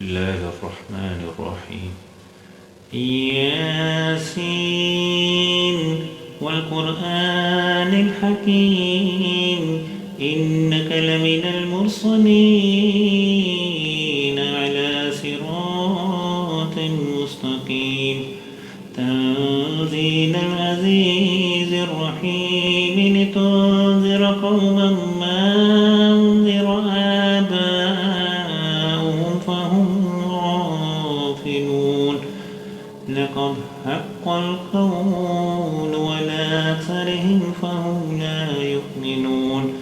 الله الرحمن الرحيم. ياسين والقرآن الحكيم إنك لمن المرسلين على صراط مستقيم تنزيل العزيز الرحيم لتنذر قوما ما أنذر آباؤهم فهم غافلون لقد حق القول على أكثرهم فهم لا يؤمنون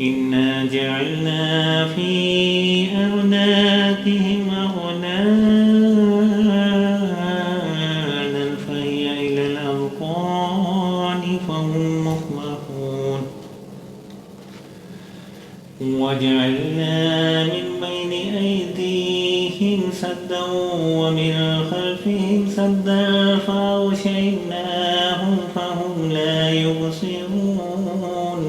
إنا جعلنا في أعناقهم أغلالا فهي إلى الأذقان فهم مقمحون وجعلنا من بين أيديهم سدا ومن خلفهم سدا فأغشيناهم فهم لا يبصرون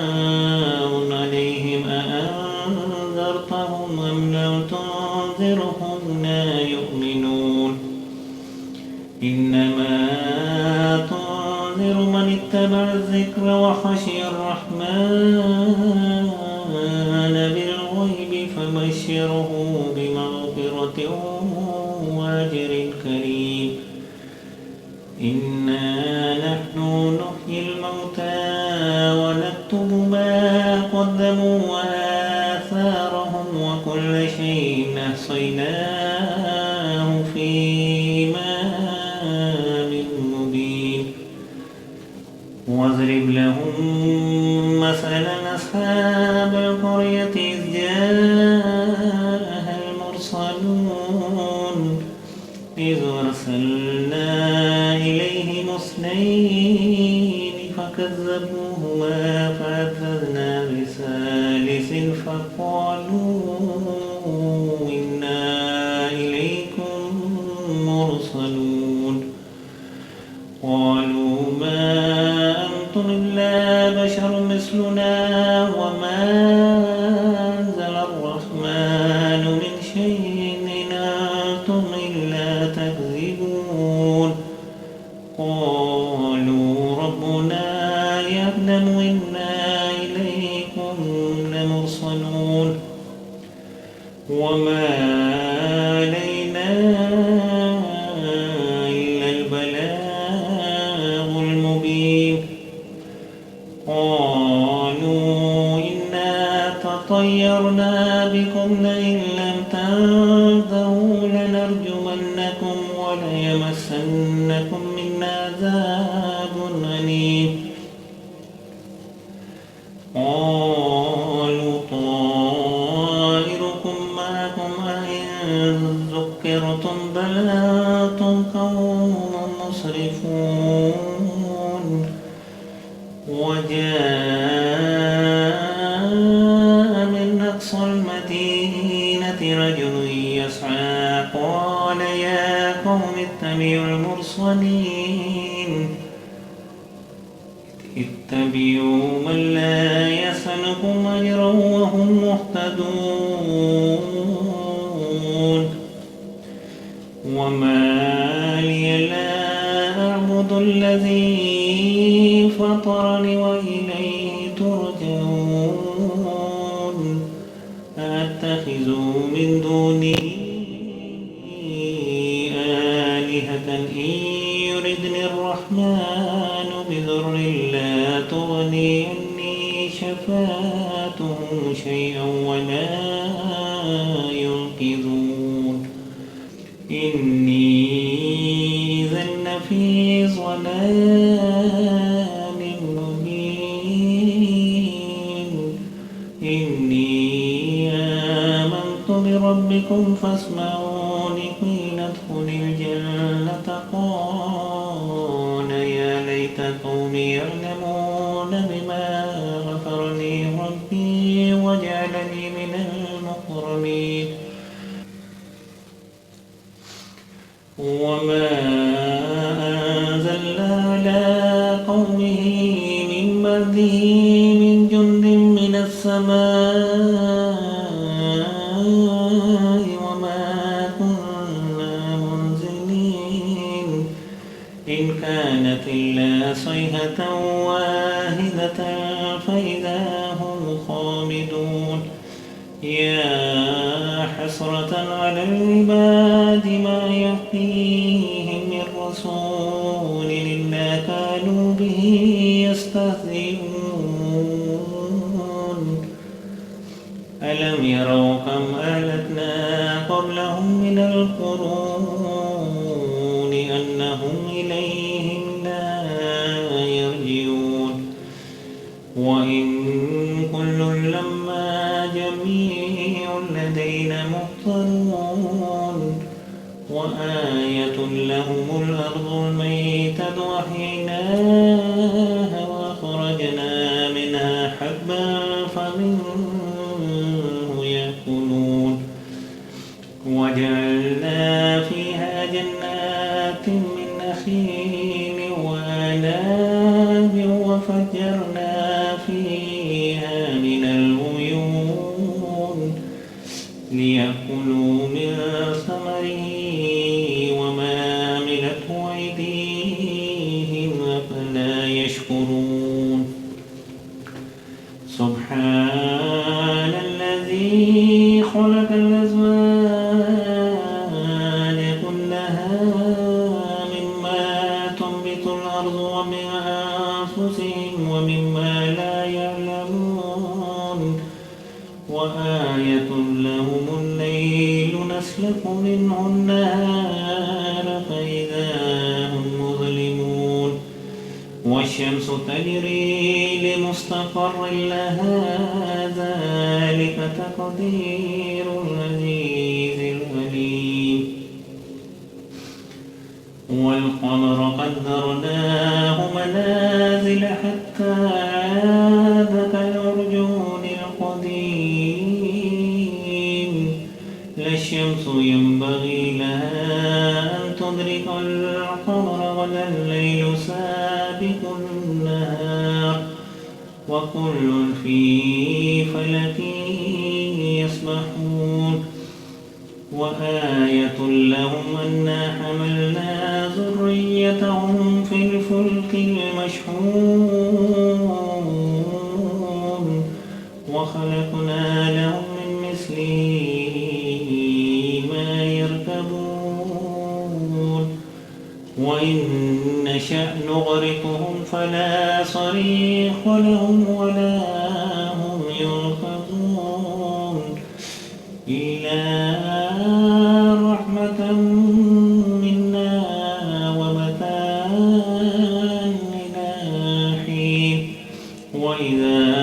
وسواء عليهم أأنذرتهم أم لم تنذرهم لا يؤمنون إنما تنذر من اتبع الذكر وخشي الرحمن بالغيب فبشره بمغفرة وأجر كريم إنا نحن نحيي الموتى ونكتب ما قدموا وآثارهم وكل شيء أحصيناه في إمام مبين واضرب لهم مثلا أصحاب القرية إذ جاءها المرسلون إذ أرسلنا إليهم اثنين فكذبوهما فعززنا بثالث فقالوا إنا إليكم مرسلون قالوا ما أنتم إلا بشر مثلنا وما أنزل الرحمن من شيء إن أنتم إلا تكذبون قالوا ربنا يعلم إنا إليكم لمرسلون وما علينا إلا البلاغ المبين قالوا إنا تطيرنا بكم لئن لم تنتهوا لنرجمنكم وليمسنكم منا عذاب أليم قالوا طائركم معكم أئن ذكرتم بل أنتم قوم مسرفون وجاء من أقصى المدينة رجل يسعى قال يا قوم اتبعوا المرسلين اتبعوا من لا يسألكم أجرا وهم مهتدون وما لي لا أعبد الذي فطرني وإليه ترجعون أتخذ من دونه آلهة إن يردني الرحمن بضر لا تغني عني شفاعتهم شيئا ولا ينقذون إني إذا لفي ضلال مبين إني آمنت بربكم فاسمعوني قيل ادخل الجنة قال يا ليت قومي يعلمون بما غفر لي ربي وجعلني من المكرمين وما أنزلنا على قومه من بعده من جند من السماء وما كنا منزلين إن كانت إلا صيحة واحدة فإذا هم خامدون يا حسرة على العباد ما يأتيهم من رسول إلا كانوا به يستهزئون ألم يروا كم أهلكنا قبلهم من القرون أنهم إليهم لا يرجعون وإن كل لما جميع لدينا محضرون وآية لهم الأرض الميتة أحييناها وأخرجنا منها حبا فمنه يأكلون وجعلنا فيها جنات من نخيل وأعناب وفجرنا فيها من العيون ليأكلوا من ثمره وما عملته أيديهم أفلا يشكرون سبحان الذي خلق الأزواج كلها مما تنبت الأرض ومن أنفسهم ومما لا يعلمون وآية لهم الليل نسلك منه النهار فإذا هم مظلمون والشمس تجري لمستقر لها ذلك تقدير العزيز العليم والقمر قدرناه منازل حتى عاد كالعرجون القديم لا الشمس ينبغي لها أن تدرك القمر ولا الليل سابق النهار وكل في فلك يسبحون وآية لهم أنا حملنا ذريتهم في الفلك المشحون وخلقنا لهم من مثله ما يركبون وإن نشأ نغرقهم فلا صريخ لهم ولا هم ينقذون إلا رحمة منا ومتاعا إلى حين وإذا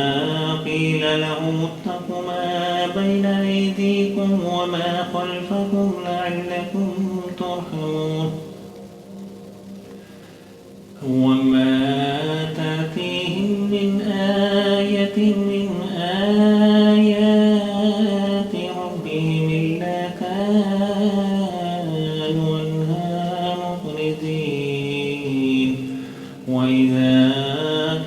قيل لهم اتقوا ما بين أيديكم وما خلفكم لعلكم ترحمون وما تأتيهم من آية من آيات ربهم إلا كانوا عنها مخرجين وإذا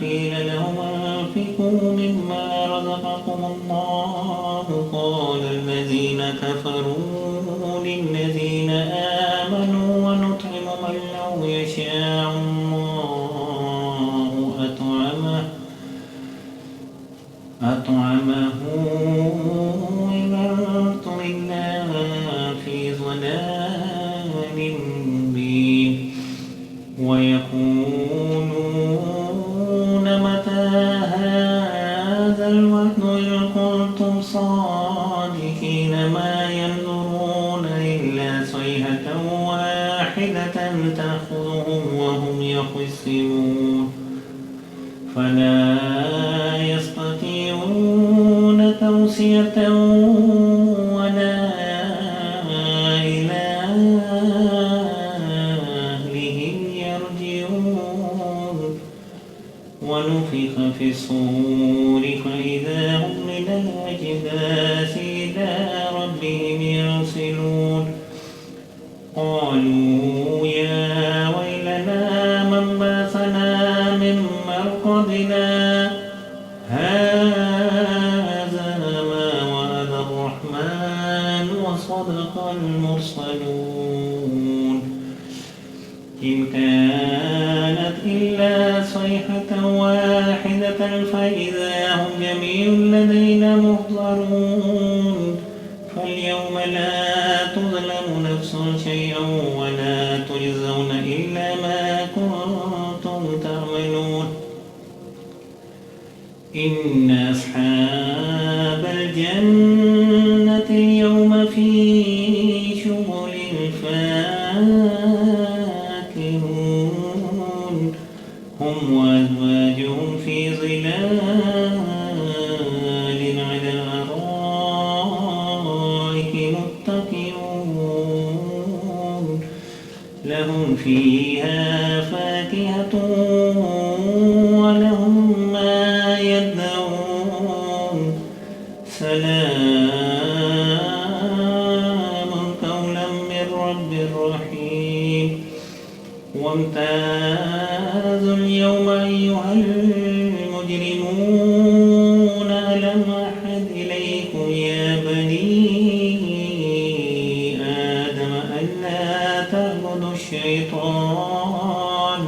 قيل لهم أنفقوا مما رزقكم الله قال الذين كفروا للذين آمنوا ونطعم من لو يشاء الله أطعمه إذا أنتم إلا في ضلال مبين ويقولون متى هذا الوعد إن كنتم صادقين ما ينظرون إلا صيحة واحدة تأخذهم وهم يخصمون فلا يستطيعون توصية ولا إلى أهلهم يرجعون ونفخ في الصور فإذا هم من الأجداث إلى ربهم ينسلون قالوا يا ويلنا من بعثنا من مرقدنا هذا صدق المرسلون إن كانت إلا صيحة واحدة فإذا هم جميع لدينا محضرون فاليوم لا تظلم نفس شيئا ولا تجزون إلا ما كنتم تعملون إن أصحاب الجنة اليوم في شغل فاكهون هم وأزواجهم في ظلال على الأرائك متكئون لهم فيها فاكهة ولهم ما يدعون سلام قولا من رب رحيم وامتازوا اليوم أيها المجرمون ألم أعهد إليكم يا بني آدم ألا تعبدوا الشيطان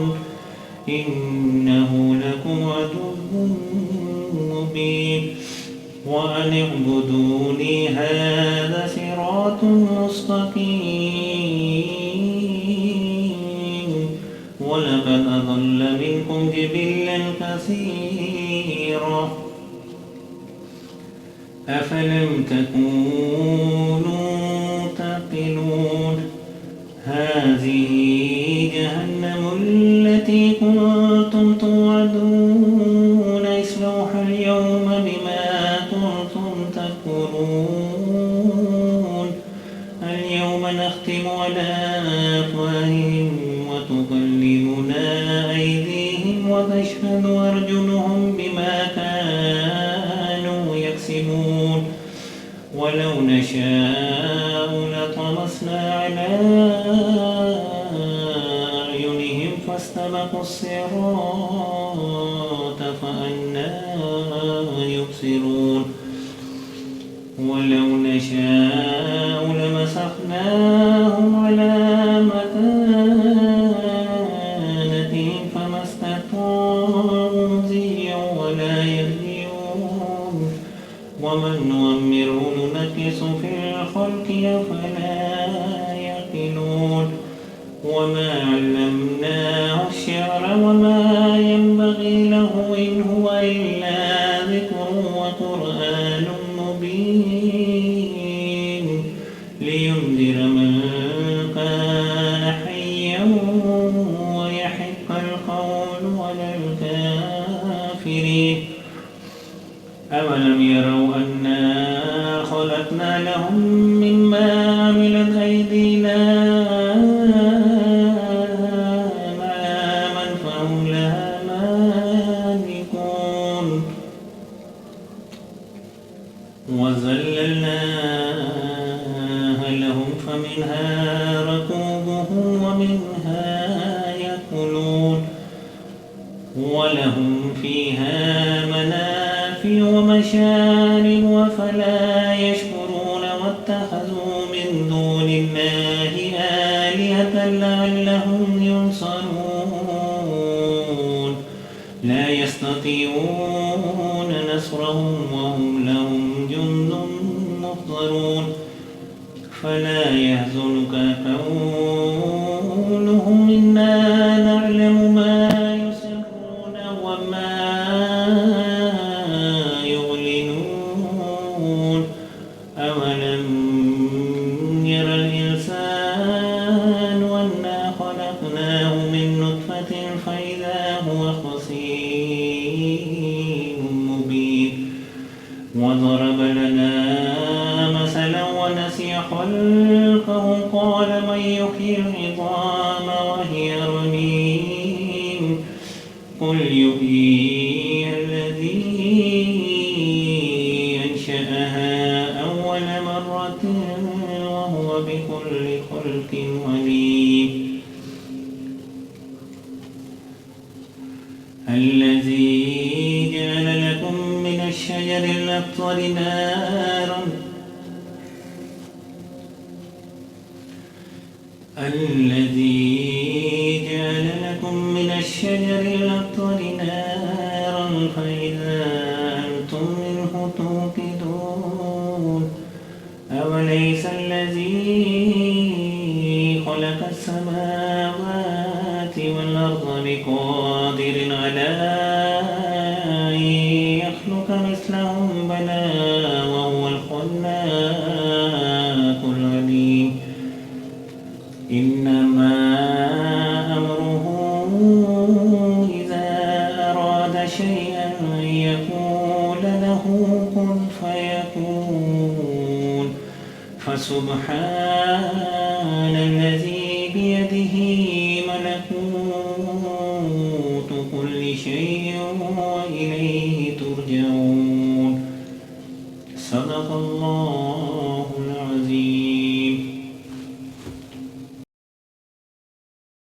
إنه لكم عدو مبين وأن اعبدوني هذا صراط مستقيم ولقد أضل منكم جبلا كثيرا أفلم تكونوا تعقلون هذه جهنم التي كنتم توعدون اصلوها اليوم بما كنتم تكفرون اليوم نختم على أفواههم وتكلمنا أيديهم وتشهد أرجلهم بما كانوا يكسبون ولو نشاء لطمسنا على أعينهم فاستبقوا الصراط فأنى يبصرون ولو نشاء لمسخناهم على مكانتهم فما استطاعوا مضيا ولا يهديون ومن نؤمره ننكس في الخلق أفلا يعقلون وما علمناه الشعر وما ينبغي له إن هو إلا ذكر وقرآن مبين لينذر من كان حيا ويحق القول على الكافرين أولم يروا أنا خلقنا لهم مما عملت أيدينا نعاما فهم لها مالكون وذللناها لهم فمنها ركوبهم ومنها يأكلون ولهم فيها منافع ومشارب وفلا يشكرون واتخذوا من دون الله آلهة لعلهم ينصرون لا يستطيعون نصرهم وهم لهم جند محضرون فلا يحزنك قولهم إنا نعلم ما يسرون وما يعلنون أولم ير الإنسان أنا خلقناه من نطفة فإذا هو خصيم مبين وضرب لنا مثلا ونسي خلقه قال من يحيي العظام وهي رميم قل يحييها الذي أنشأها أول مرة وهو بكل خلق عليم الذي جعل لكم من الشجر الأخضر نارا الذي جعل لكم من الشجر الأخضر نارا فإذا أنتم منه توقدون أوليس الذي خلق السماوات والأرض بقادر على أن يخلق مثلهم بلى وهو الخلاق العليم إنما أمره إذا أراد شيئا أن يقول له كن فيكون فسبحان الذي بيده ملكوت كل شيء وإليه ترجعون صدق الله